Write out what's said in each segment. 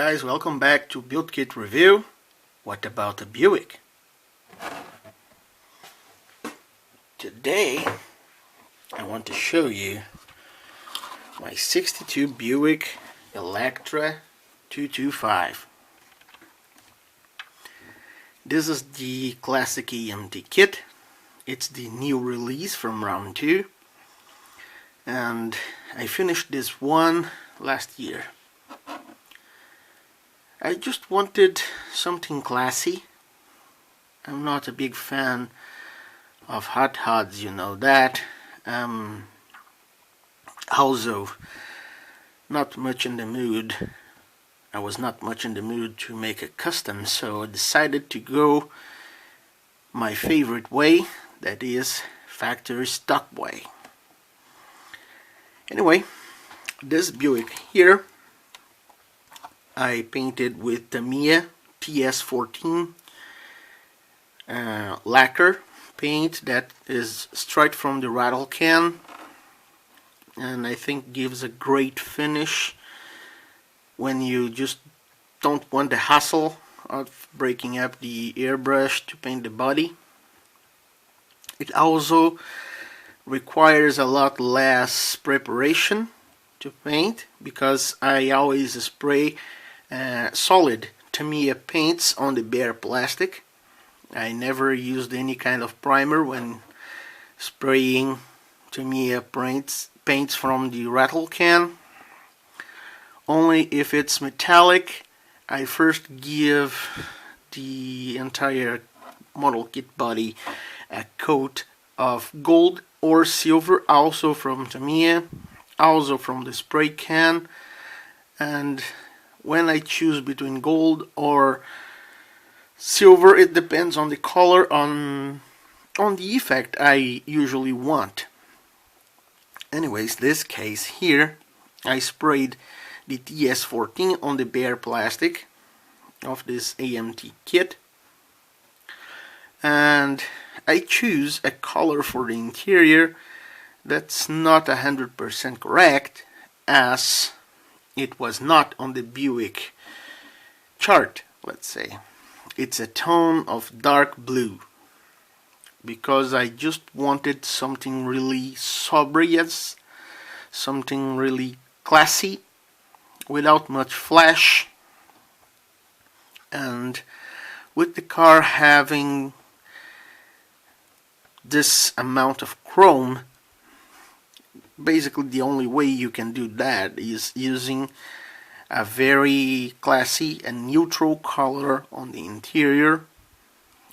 guys, welcome back to Build Kit Review. What about a Buick? Today I want to show you my 62 Buick Electra 225. This is the classic AMT kit. It's the new release from round 2, and I finished this one last year. I just wanted something classy. I'm not a big fan of hot rods, you know that. Also, not much in the mood. I was not much in the mood to make a custom, so I decided to go my favorite way, that is factory stock way. Anyway, this Buick here I painted with Tamiya TS14 lacquer paint that is straight from the rattle can, and I think gives a great finish when you just don't want the hassle of breaking up the airbrush to paint the body. It also requires a lot less preparation to paint because I always spray solid Tamiya paints on the bare plastic. I never used any kind of primer when spraying Tamiya paints from the rattle can. Only if it's metallic, I first give the entire model kit body a coat of gold or silver, also from Tamiya, also from the spray can. And when I choose between gold or silver, it depends on the color, on the effect I usually want. Anyways, this case here, I sprayed the TS14 on the bare plastic of this AMT kit, and I choose a color for the interior that's not 100% correct, as it was not on the Buick chart, let's say. It's a tone of dark blue, because I just wanted something really sobrious, something really classy, without much flash, and with the car having this amount of chrome. Basically, the only way you can do that is using a very classy and neutral color on the interior.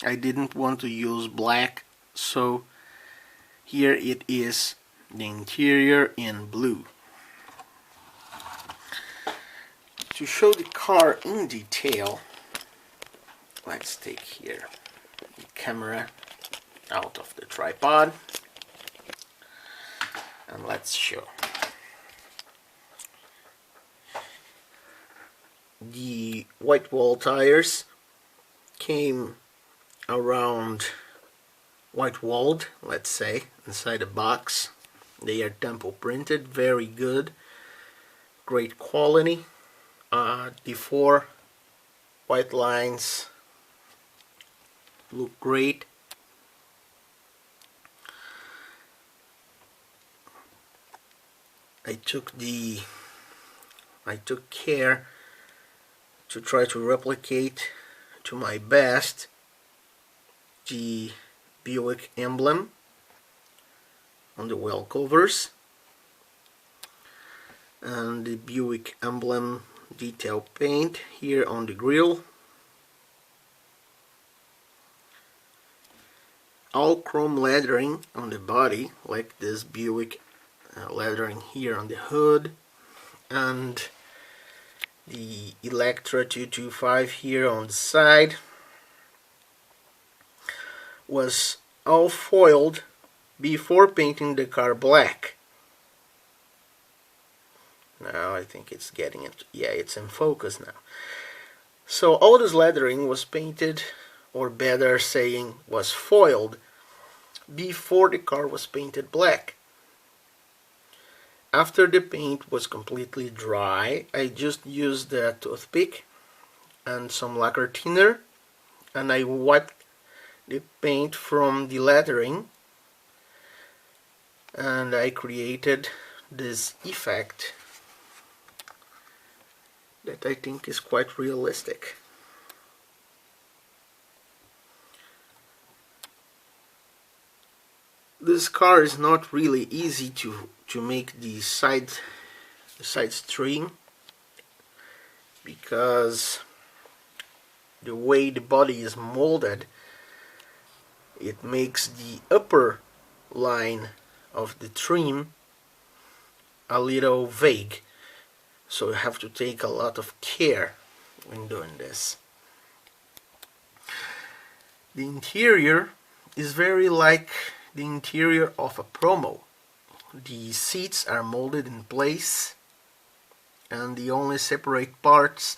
I didn't want to use black, so here it is, the interior in blue. To show the car in detail, let's take here the camera out of the tripod and let's show. The white wall tires came around white walled, let's say, inside the box. They are tempo printed, very good, great quality. The 4 white lines look great. I took care to try to replicate to my best the Buick emblem on the wheel covers and the Buick emblem detail paint here on the grille. All chrome lettering on the body, like this Buick lettering here on the hood, and the Electra 225 here on the side was all foiled before painting the car black. Now I think it's getting it. Yeah, it's in focus now. So all this lettering was painted, or better saying, was foiled before the car was painted black. After the paint was completely dry, I just used a toothpick and some lacquer thinner, and I wiped the paint from the lettering, and I created this effect that I think is quite realistic. This car is not really easy to make the side string, because the way the body is molded, it makes the upper line of the trim a little vague, so you have to take a lot of care when doing this. The interior is very like the interior of a Promo. The seats are molded in place, and the only separate parts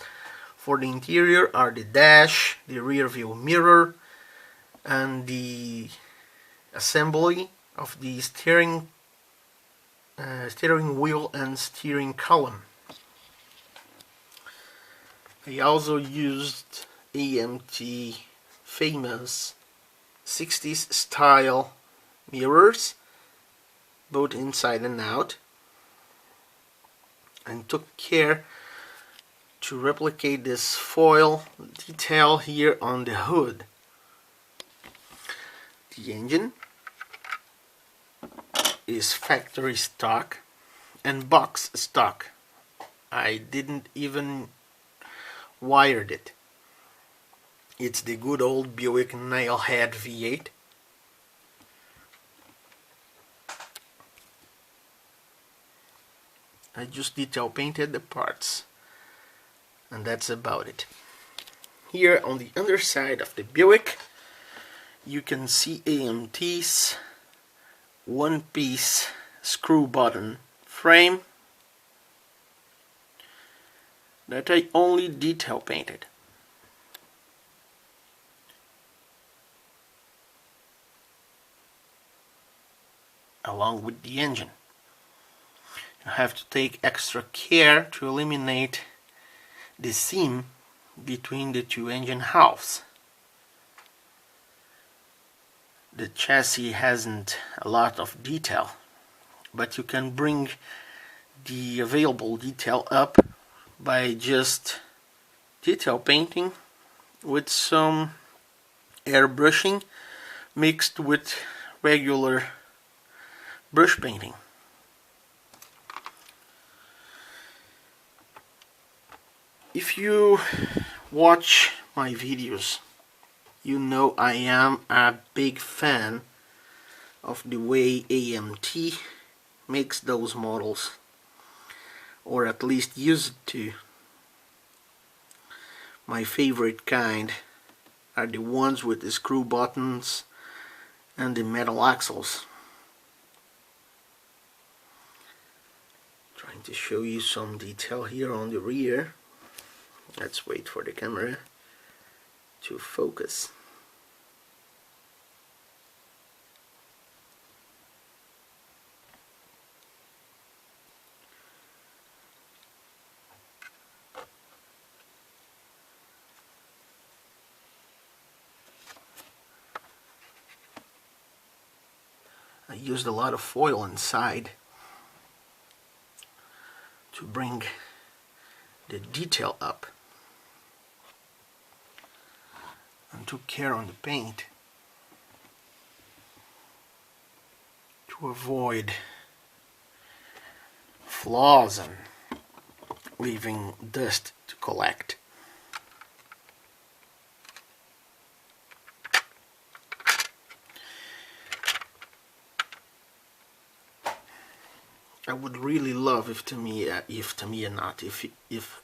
for the interior are the dash, the rear view mirror, and the assembly of the steering wheel and steering column. I also used AMT famous 60s style mirrors, both inside and out, and took care to replicate this foil detail here on the hood. The engine is factory stock and box stock. I didn't even wire it. It's the good old Buick Nailhead V8. I just detail painted the parts, and that's about it. Here on the underside of the Buick, you can see AMT's one-piece screw button frame that I only detail painted. Along with the engine. You have to take extra care to eliminate the seam between the two engine halves. The chassis hasn't a lot of detail, but you can bring the available detail up by just detail painting with some airbrushing mixed with regular brush painting. If you watch my videos, you know I am a big fan of the way AMT makes those models, or at least used to. My favorite kind are the ones with the screw buttons and the metal axles. Trying to show you some detail here on the rear. Let's wait for the camera to focus. I used a lot of foil inside to bring the detail up, and took care on the paint to avoid flaws and leaving dust to collect. I would really love if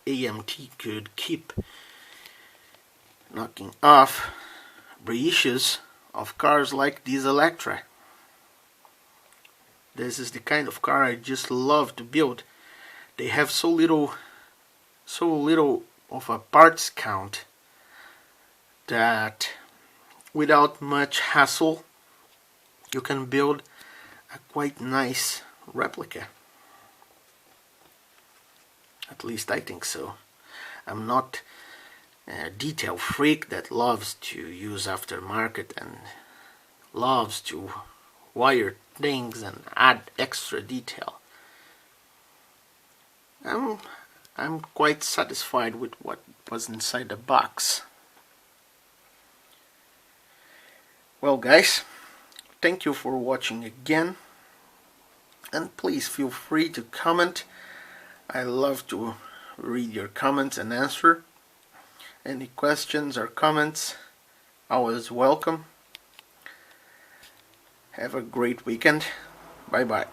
AMT could keep knocking off reissues of cars like this Electra. This is the kind of car I just love to build. They have so little of a parts count that without much hassle you can build a quite nice replica. At least I think so. I'm not a detail freak that loves to use aftermarket and loves to wire things and add extra detail. I'm quite satisfied with what was inside the box. Well guys, thank you for watching again, and please feel free to comment. I love to read your comments and answer. Any questions or comments, always welcome. Have a great weekend. Bye bye.